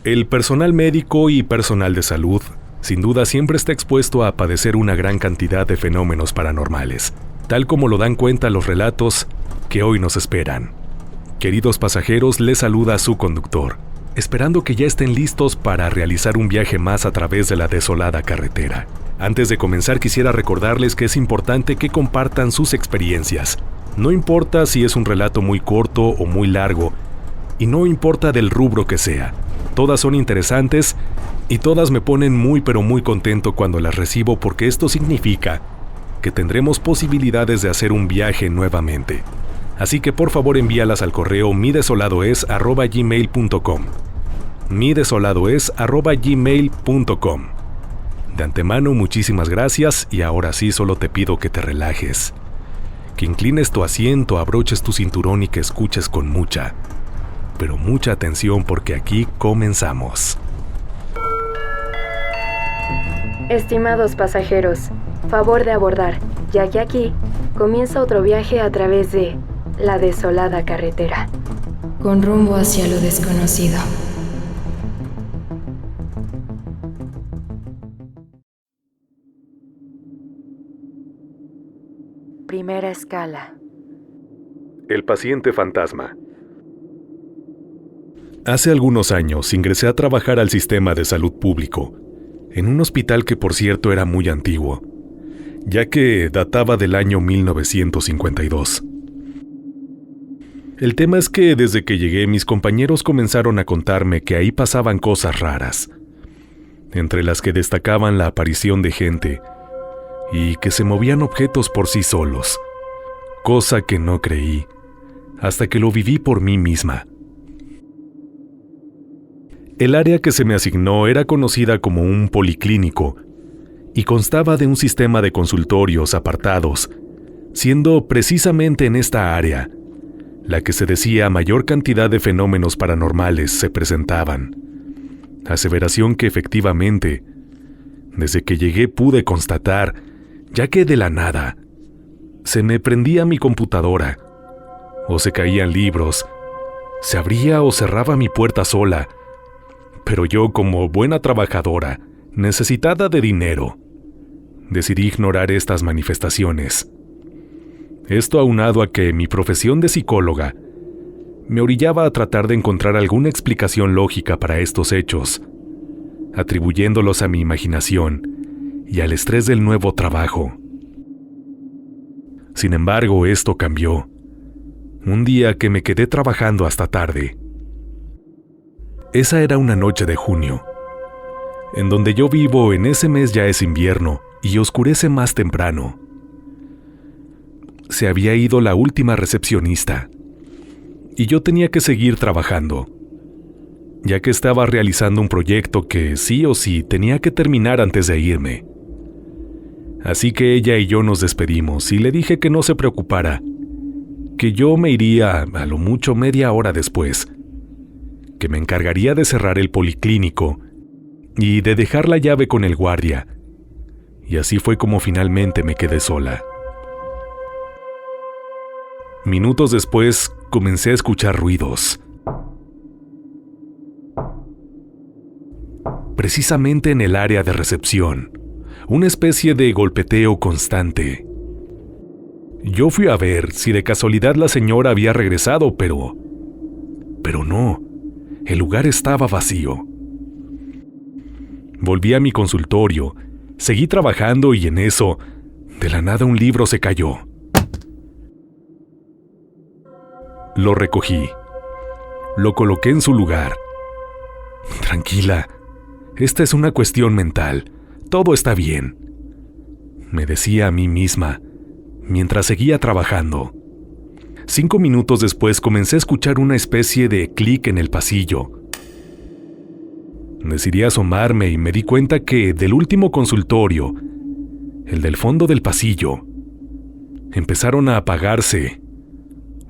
El personal médico y personal de salud, sin duda, siempre está expuesto a padecer una gran cantidad de fenómenos paranormales, tal como lo dan cuenta los relatos que hoy nos esperan. Queridos pasajeros, les saluda su conductor, esperando que ya estén listos para realizar un viaje más a través de la desolada carretera. Antes de comenzar, quisiera recordarles que es importante que compartan sus experiencias. No importa si es un relato muy corto o muy largo, y no importa del rubro que sea. Todas son interesantes y todas me ponen muy pero muy contento cuando las recibo, porque esto significa que tendremos posibilidades de hacer un viaje nuevamente. Así que por favor envíalas al correo midesoladoes@gmail.com. midesoladoes@gmail.com. De antemano, muchísimas gracias, y ahora sí solo te pido que te relajes, que inclines tu asiento, abroches tu cinturón y que escuches con mucha, pero mucha atención, porque aquí comenzamos. Estimados pasajeros, favor de abordar, ya que aquí comienza otro viaje a través de la desolada carretera, con rumbo hacia lo desconocido. Primera escala. El paciente fantasma. Hace algunos años ingresé a trabajar al sistema de salud público, en un hospital que por cierto era muy antiguo, ya que databa del año 1952. El tema es que desde que llegué, mis compañeros comenzaron a contarme que ahí pasaban cosas raras, entre las que destacaban la aparición de gente y que se movían objetos por sí solos, cosa que no creí, hasta que lo viví por mí misma. El área que se me asignó era conocida como un policlínico y constaba de un sistema de consultorios apartados, siendo precisamente en esta área la que se decía mayor cantidad de fenómenos paranormales se presentaban. Aseveración que efectivamente, desde que llegué pude constatar, ya que de la nada se me prendía mi computadora, o se caían libros, se abría o cerraba mi puerta sola. Pero yo, como buena trabajadora, necesitada de dinero, decidí ignorar estas manifestaciones. Esto aunado a que mi profesión de psicóloga me orillaba a tratar de encontrar alguna explicación lógica para estos hechos, atribuyéndolos a mi imaginación y al estrés del nuevo trabajo. Sin embargo, esto cambió. Un día que me quedé trabajando hasta tarde. Esa era una noche de junio. En donde yo vivo, en ese mes ya es invierno y oscurece más temprano. Se había ido la última recepcionista y yo tenía que seguir trabajando, ya que estaba realizando un proyecto que sí o sí tenía que terminar antes de irme. Así que ella y yo nos despedimos y le dije que no se preocupara, que yo me iría a lo mucho media hora después, que me encargaría de cerrar el policlínico y de dejar la llave con el guardia. Y así fue como finalmente me quedé sola. Minutos después comencé a escuchar ruidos. Precisamente en el área de recepción, una especie de golpeteo constante. Yo fui a ver si de casualidad la señora había regresado, pero no. El lugar estaba vacío. Volví a mi consultorio, seguí trabajando y en eso, de la nada un libro se cayó. Lo recogí. Lo coloqué en su lugar. Tranquila, esta es una cuestión mental. Todo está bien, me decía a mí misma, mientras seguía trabajando. 5 minutos después comencé a escuchar una especie de clic en el pasillo. Decidí asomarme y me di cuenta que del último consultorio, el del fondo del pasillo, empezaron a apagarse,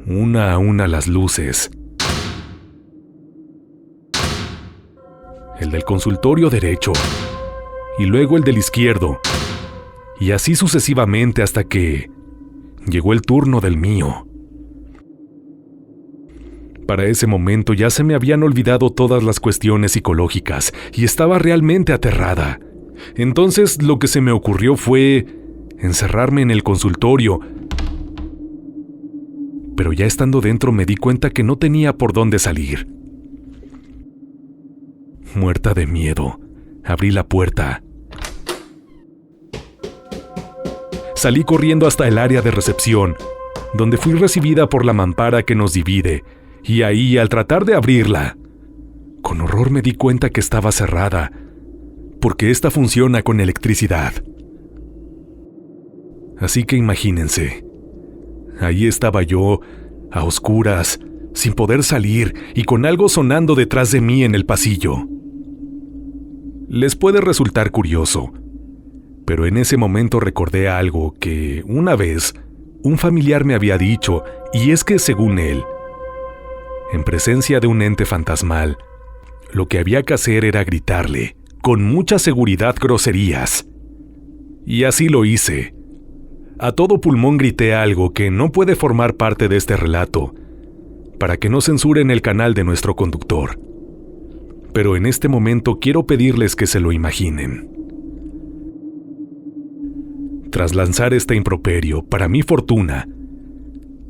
una a una las luces. El del consultorio derecho, y luego el del izquierdo, y así sucesivamente hasta que llegó el turno del mío. Para ese momento ya se me habían olvidado todas las cuestiones psicológicas y estaba realmente aterrada. Entonces lo que se me ocurrió fue encerrarme en el consultorio. Pero ya estando dentro me di cuenta que no tenía por dónde salir. Muerta de miedo, abrí la puerta. Salí corriendo hasta el área de recepción, donde fui recibida por la mampara que nos divide, y ahí, al tratar de abrirla, con horror me di cuenta que estaba cerrada, porque esta funciona con electricidad. Así que imagínense, ahí estaba yo, a oscuras, sin poder salir y con algo sonando detrás de mí en el pasillo. Les puede resultar curioso, pero en ese momento recordé algo que, una vez, un familiar me había dicho, y es que, según él, en presencia de un ente fantasmal, lo que había que hacer era gritarle, con mucha seguridad, groserías. Y así lo hice. A todo pulmón grité algo que no puede formar parte de este relato, para que no censuren el canal de nuestro conductor. Pero en este momento quiero pedirles que se lo imaginen. Tras lanzar este improperio, para mi fortuna,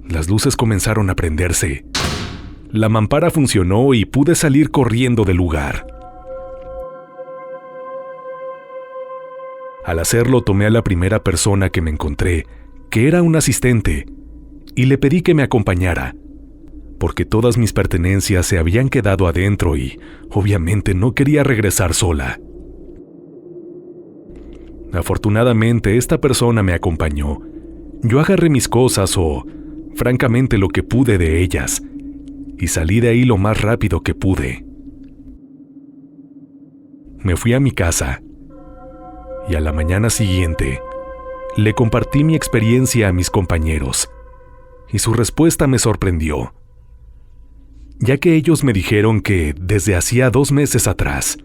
las luces comenzaron a prenderse. La mampara funcionó y pude salir corriendo del lugar. Al hacerlo tomé a la primera persona que me encontré, que era un asistente, y le pedí que me acompañara, porque todas mis pertenencias se habían quedado adentro y, obviamente, no quería regresar sola. Afortunadamente, esta persona me acompañó. Yo agarré mis cosas o, francamente, lo que pude de ellas, y salí de ahí lo más rápido que pude. Me fui a mi casa, y a la mañana siguiente, le compartí mi experiencia a mis compañeros, y su respuesta me sorprendió, ya que ellos me dijeron que, desde hacía 2 meses atrás,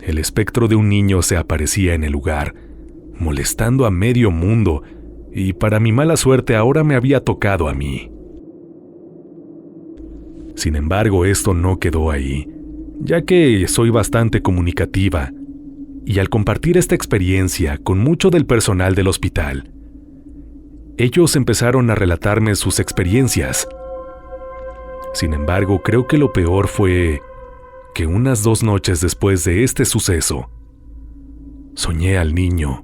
el espectro de un niño se aparecía en el lugar, molestando a medio mundo, y para mi mala suerte ahora me había tocado a mí. Sin embargo, esto no quedó ahí, ya que soy bastante comunicativa, y al compartir esta experiencia con mucho del personal del hospital, ellos empezaron a relatarme sus experiencias. Sin embargo, creo que lo peor fue que unas 2 noches después de este suceso, soñé al niño.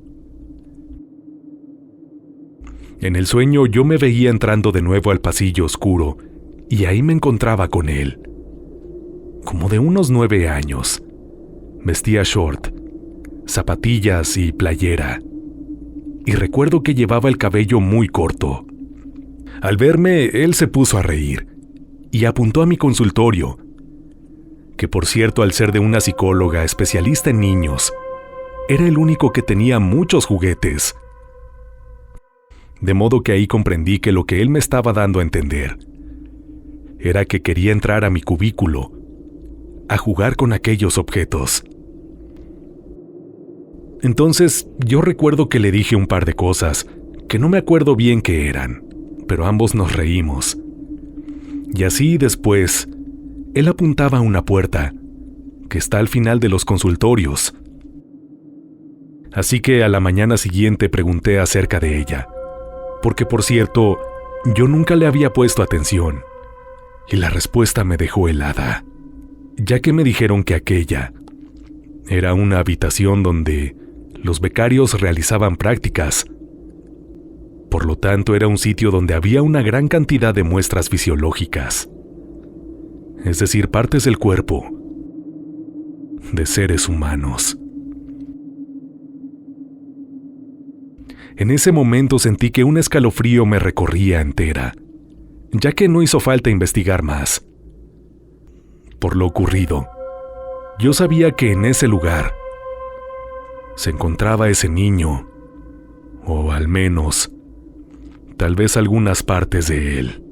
En el sueño yo me veía entrando de nuevo al pasillo oscuro, y ahí me encontraba con él. Como de unos 9 años. Vestía short, zapatillas y playera. Y recuerdo que llevaba el cabello muy corto. Al verme, él se puso a reír y apuntó a mi consultorio, que por cierto, al ser de una psicóloga especialista en niños, era el único que tenía muchos juguetes. De modo que ahí comprendí que lo que él me estaba dando a entender era que quería entrar a mi cubículo a jugar con aquellos objetos. Entonces, yo recuerdo que le dije un par de cosas que no me acuerdo bien qué eran, pero ambos nos reímos. Y así después, él apuntaba a una puerta que está al final de los consultorios. Así que a la mañana siguiente pregunté acerca de ella, porque por cierto, yo nunca le había puesto atención, y la respuesta me dejó helada, ya que me dijeron que aquella era una habitación donde los becarios realizaban prácticas. Por lo tanto, era un sitio donde había una gran cantidad de muestras fisiológicas, es decir, partes del cuerpo de seres humanos. En ese momento sentí que un escalofrío me recorría entera, ya que no hizo falta investigar más. Por lo ocurrido, yo sabía que en ese lugar se encontraba ese niño, o al menos, tal vez algunas partes de él.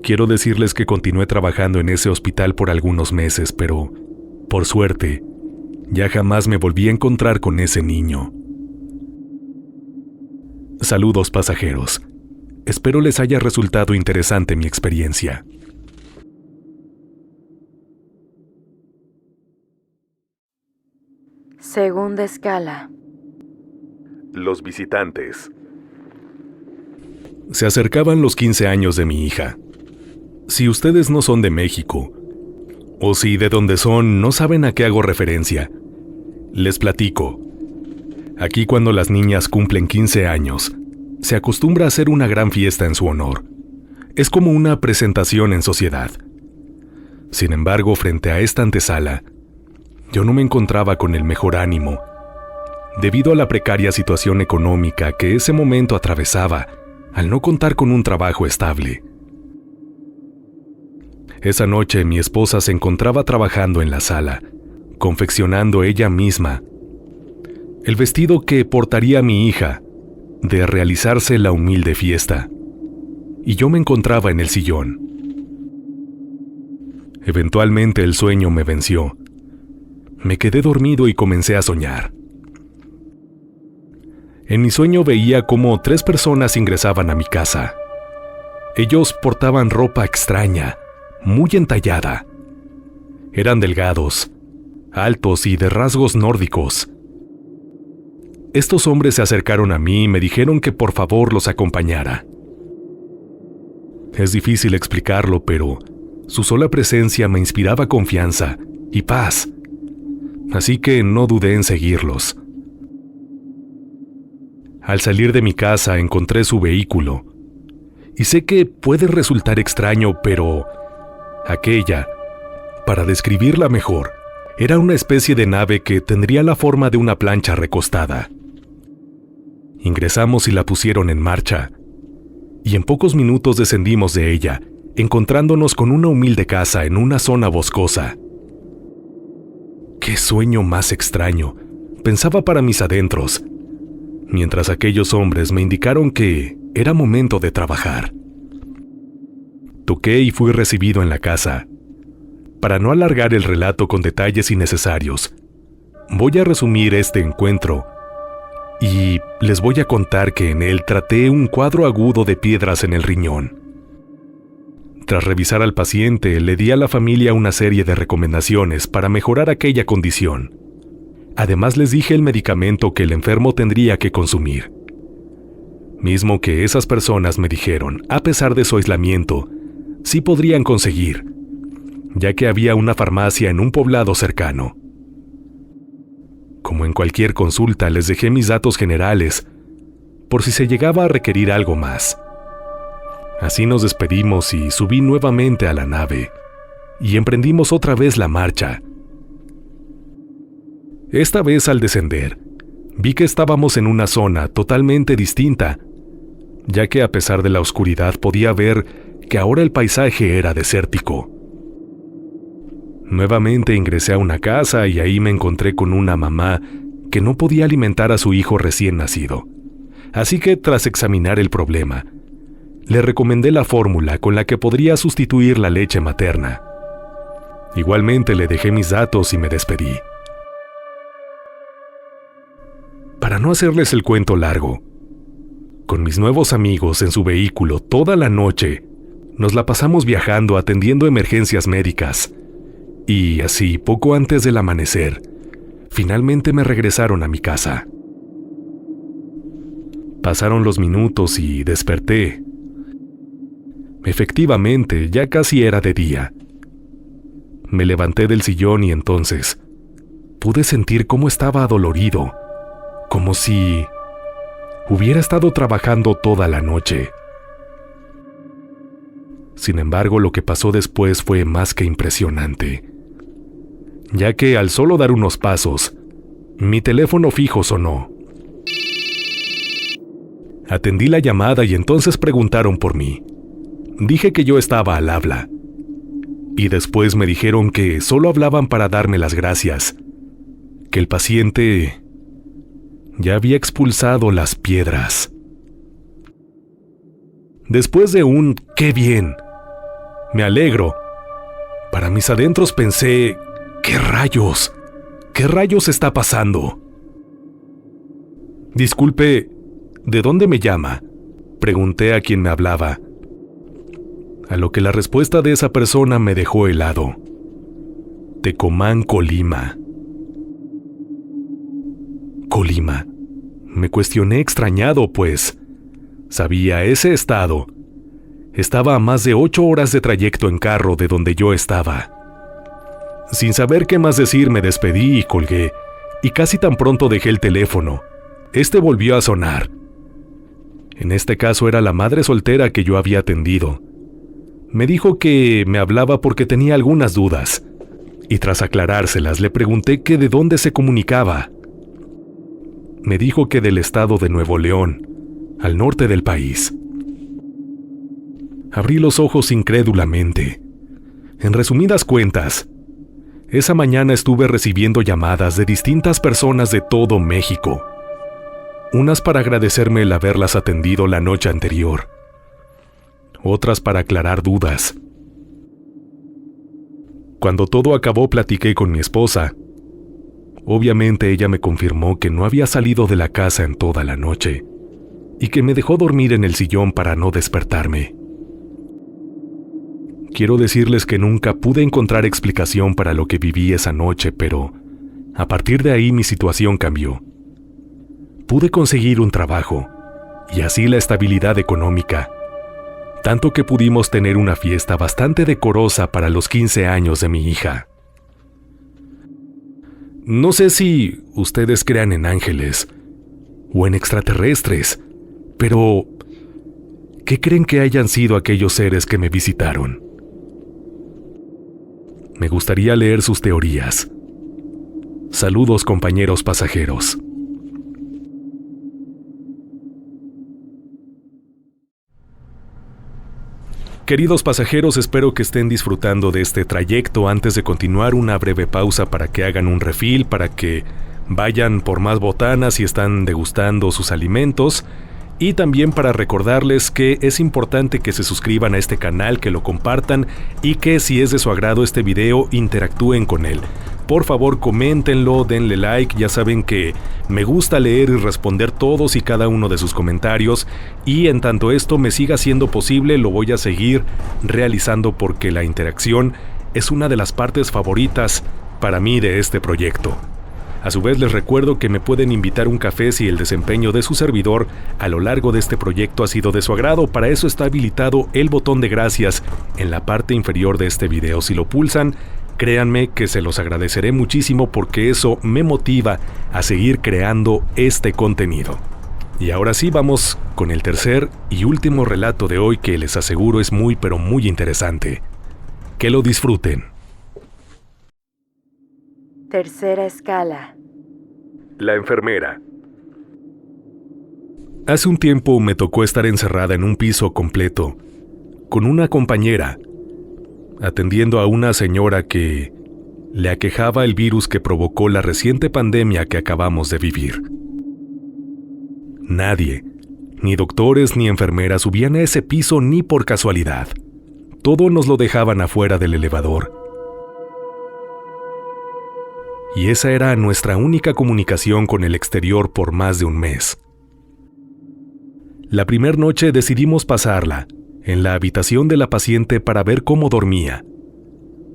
Quiero decirles que continué trabajando en ese hospital por algunos meses, pero, por suerte, ya jamás me volví a encontrar con ese niño. Saludos, pasajeros. Espero les haya resultado interesante mi experiencia. Segunda escala. Los visitantes. Se acercaban los 15 años de mi hija. Si ustedes no son de México, o si de donde son no saben a qué hago referencia, les platico. Aquí cuando las niñas cumplen 15 años, se acostumbra a hacer una gran fiesta en su honor. Es como una presentación en sociedad. Sin embargo, frente a esta antesala, yo no me encontraba con el mejor ánimo, debido a la precaria situación económica que ese momento atravesaba al no contar con un trabajo estable. Esa noche mi esposa se encontraba trabajando en la sala, confeccionando ella misma el vestido que portaría mi hija de realizarse la humilde fiesta, y yo me encontraba en el sillón. Eventualmente el sueño me venció. Me quedé dormido y comencé a soñar. En mi sueño veía cómo 3 personas ingresaban a mi casa. Ellos portaban ropa extraña, muy entallada. Eran delgados, altos y de rasgos nórdicos. Estos hombres se acercaron a mí y me dijeron que por favor los acompañara. Es difícil explicarlo, pero su sola presencia me inspiraba confianza y paz. Así que no dudé en seguirlos. Al salir de mi casa encontré su vehículo. Y sé que puede resultar extraño, pero aquella, para describirla mejor, era una especie de nave que tendría la forma de una plancha recostada. Ingresamos y la pusieron en marcha, y en pocos minutos descendimos de ella, encontrándonos con una humilde casa en una zona boscosa. ¡Qué sueño más extraño!, pensaba para mis adentros, mientras aquellos hombres me indicaron que era momento de trabajar. Toqué y fui recibido en la casa. Para no alargar el relato con detalles innecesarios, voy a resumir este encuentro y les voy a contar que en él traté un cuadro agudo de piedras en el riñón. Tras revisar al paciente, le di a la familia una serie de recomendaciones para mejorar aquella condición. Además les dije el medicamento que el enfermo tendría que consumir, mismo que esas personas me dijeron, a pesar de su aislamiento, sí podrían conseguir, ya que había una farmacia en un poblado cercano. Como en cualquier consulta, les dejé mis datos generales, por si se llegaba a requerir algo más. Así nos despedimos y subí nuevamente a la nave, y emprendimos otra vez la marcha. Esta vez al descender, vi que estábamos en una zona totalmente distinta, ya que a pesar de la oscuridad podía ver que ahora el paisaje era desértico. Nuevamente ingresé a una casa y ahí me encontré con una mamá que no podía alimentar a su hijo recién nacido. Así que tras examinar el problema, le recomendé la fórmula con la que podría sustituir la leche materna. Igualmente le dejé mis datos y me despedí. Para no hacerles el cuento largo, con mis nuevos amigos en su vehículo toda la noche, nos la pasamos viajando atendiendo emergencias médicas. Y así, poco antes del amanecer, finalmente me regresaron a mi casa. Pasaron los minutos y desperté. Efectivamente, ya casi era de día. Me levanté del sillón y entonces pude sentir cómo estaba adolorido, como si hubiera estado trabajando toda la noche. Sin embargo, lo que pasó después fue más que impresionante, ya que al solo dar unos pasos, mi teléfono fijo sonó. Atendí la llamada y entonces preguntaron por mí. Dije que yo estaba al habla, y después me dijeron que solo hablaban para darme las gracias, que el paciente ya había expulsado las piedras. Después de un ¡qué bien! Me alegro, para mis adentros pensé, ¿qué rayos? ¿Qué rayos está pasando? Disculpe, ¿de dónde me llama? Pregunté a quien me hablaba, a lo que la respuesta de esa persona me dejó helado. Tecomán, Colima. Colima. Me cuestioné extrañado, pues sabía ese estado. Estaba a más de 8 horas de trayecto en carro de donde yo estaba. Sin saber qué más decir, me despedí y colgué, y casi tan pronto dejé el teléfono. Este volvió a sonar. En este caso era la madre soltera que yo había atendido. Me dijo que me hablaba porque tenía algunas dudas, y tras aclarárselas le pregunté que de dónde se comunicaba. Me dijo que del estado de Nuevo León, al norte del país. Abrí los ojos incrédulamente. En resumidas cuentas, esa mañana estuve recibiendo llamadas de distintas personas de todo México. Unas para agradecerme el haberlas atendido la noche anterior. Otras para aclarar dudas. Cuando todo acabó, platiqué con mi esposa. Obviamente ella me confirmó que no había salido de la casa en toda la noche y que me dejó dormir en el sillón para no despertarme. Quiero decirles que nunca pude encontrar explicación para lo que viví esa noche, pero a partir de ahí mi situación cambió. Pude conseguir un trabajo y así la estabilidad económica, tanto que pudimos tener una fiesta bastante decorosa para los 15 años de mi hija. No sé si ustedes crean en ángeles o en extraterrestres, pero ¿qué creen que hayan sido aquellos seres que me visitaron? Me gustaría leer sus teorías. Saludos, compañeros pasajeros. Queridos pasajeros, espero que estén disfrutando de este trayecto. Antes de continuar, una breve pausa para que hagan un refill, para que vayan por más botanas si están degustando sus alimentos. Y también para recordarles que es importante que se suscriban a este canal, que lo compartan y que si es de su agrado este video, interactúen con él. Por favor, coméntenlo, denle like, ya saben que me gusta leer y responder todos y cada uno de sus comentarios, y en tanto esto me siga siendo posible, lo voy a seguir realizando porque la interacción es una de las partes favoritas para mí de este proyecto. A su vez les recuerdo que me pueden invitar un café si el desempeño de su servidor a lo largo de este proyecto ha sido de su agrado. Para eso está habilitado el botón de gracias en la parte inferior de este video. Si lo pulsan, créanme que se los agradeceré muchísimo porque eso me motiva a seguir creando este contenido. Y ahora sí, vamos con el tercer y último relato de hoy, que les aseguro es muy pero muy interesante. Que lo disfruten. Tercera escala. La enfermera. Hace un tiempo me tocó estar encerrada en un piso completo, con una compañera, atendiendo a una señora que le aquejaba el virus que provocó la reciente pandemia que acabamos de vivir. Nadie, ni doctores ni enfermeras, subían a ese piso ni por casualidad. Todo nos lo dejaban afuera del elevador. Y esa era nuestra única comunicación con el exterior por más de un mes. La primera noche decidimos pasarla en la habitación de la paciente para ver cómo dormía,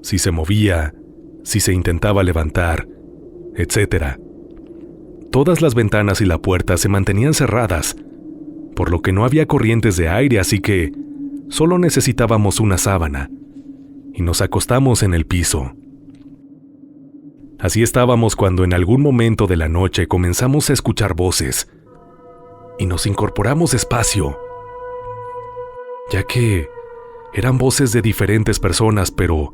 si se movía, si se intentaba levantar, etc. Todas las ventanas y la puerta se mantenían cerradas, por lo que no había corrientes de aire, así que solo necesitábamos una sábana, y nos acostamos en el piso. Así estábamos cuando en algún momento de la noche comenzamos a escuchar voces, y nos incorporamos despacio, ya que eran voces de diferentes personas, pero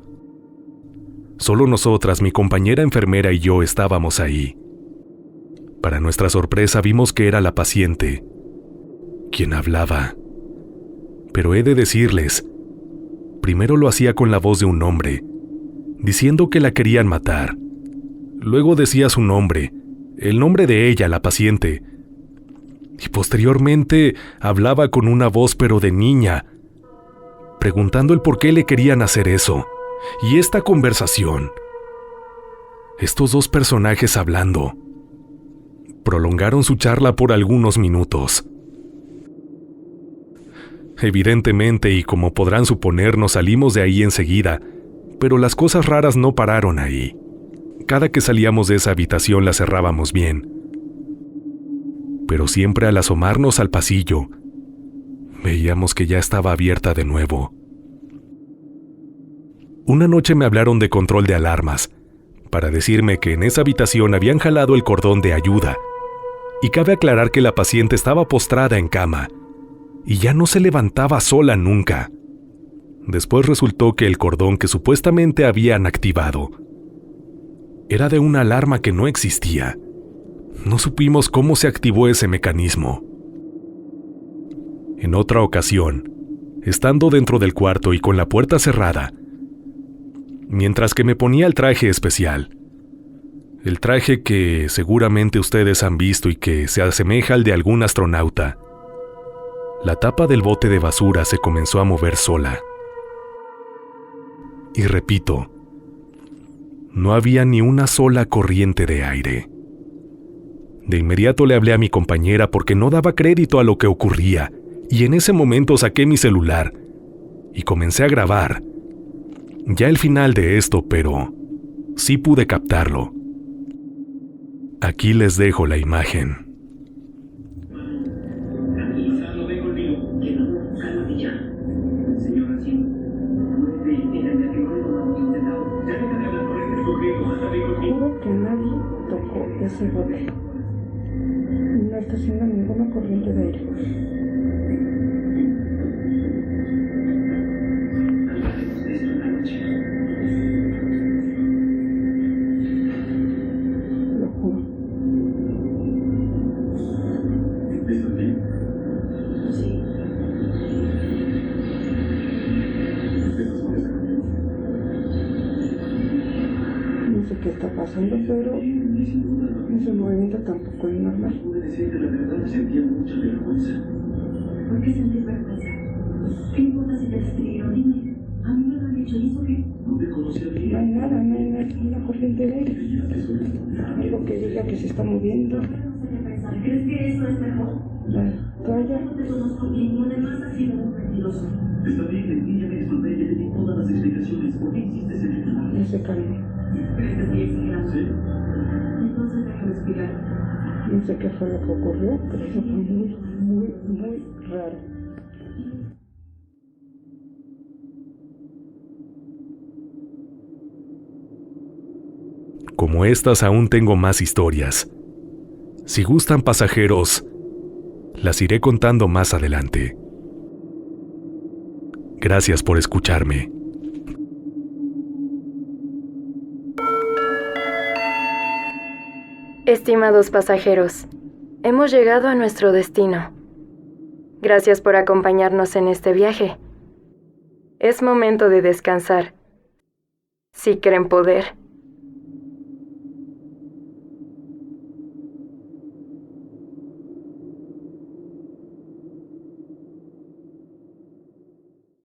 solo nosotras, mi compañera enfermera y yo estábamos ahí. Para nuestra sorpresa vimos que era la paciente quien hablaba, pero he de decirles, primero lo hacía con la voz de un hombre, diciendo que la querían matar. Luego decía su nombre, el nombre de ella, la paciente, y posteriormente hablaba con una voz pero de niña, preguntando el por qué le querían hacer eso. Y esta conversación, estos dos personajes hablando, prolongaron su charla por algunos minutos. Evidentemente, y como podrán suponer, nos salimos de ahí enseguida, pero las cosas raras no pararon ahí. Cada que salíamos de esa habitación la cerrábamos bien. Pero siempre al asomarnos al pasillo, veíamos que ya estaba abierta de nuevo. Una noche me hablaron de control de alarmas, para decirme que en esa habitación habían jalado el cordón de ayuda, y cabe aclarar que la paciente estaba postrada en cama, y ya no se levantaba sola nunca. Después resultó que el cordón que supuestamente habían activado era de una alarma que no existía. No supimos cómo se activó ese mecanismo. En otra ocasión, estando dentro del cuarto y con la puerta cerrada, mientras que me ponía el traje especial, el traje que seguramente ustedes han visto y que se asemeja al de algún astronauta, la tapa del bote de basura se comenzó a mover sola. Y repito, no había ni una sola corriente de aire. De inmediato le hablé a mi compañera porque no daba crédito a lo que ocurría, y en ese momento saqué mi celular y comencé a grabar. Ya el final de esto, pero sí pude captarlo. Aquí les dejo la imagen. Juro que nadie tocó ese bote. No está haciendo ninguna corriente de aire. Lo juro. ¿Estás bien? Sí. No sé qué está pasando, pero ese movimiento tampoco es normal. Pude decir que la verdad sentía mucha vergüenza. ¿Por qué sentir vergüenza? ¿Qué importa si te escribieron? Dime. A mí me lo han dicho, ¿y eso qué? No te conocía bien. No hay nada, no hay una corriente de aire. Algo que diga que se está moviendo. No sé qué pensar. ¿Crees que eso es mejor? La toalla. No te conozco bien, además has sido un mentiroso. Está bien, ella me disculpé y le di todas las explicaciones. ¿Por qué insistes en el canal? No se calma. ¿Crees que sí exagerando? ¿Sí? Entonces déjame respirar. No sé qué fue lo que ocurrió, pero eso fue muy raro. Como estas aún tengo más historias. Si gustan, pasajeros, las iré contando más adelante. Gracias por escucharme. Estimados pasajeros, hemos llegado a nuestro destino. Gracias por acompañarnos en este viaje. Es momento de descansar. Si creen poder.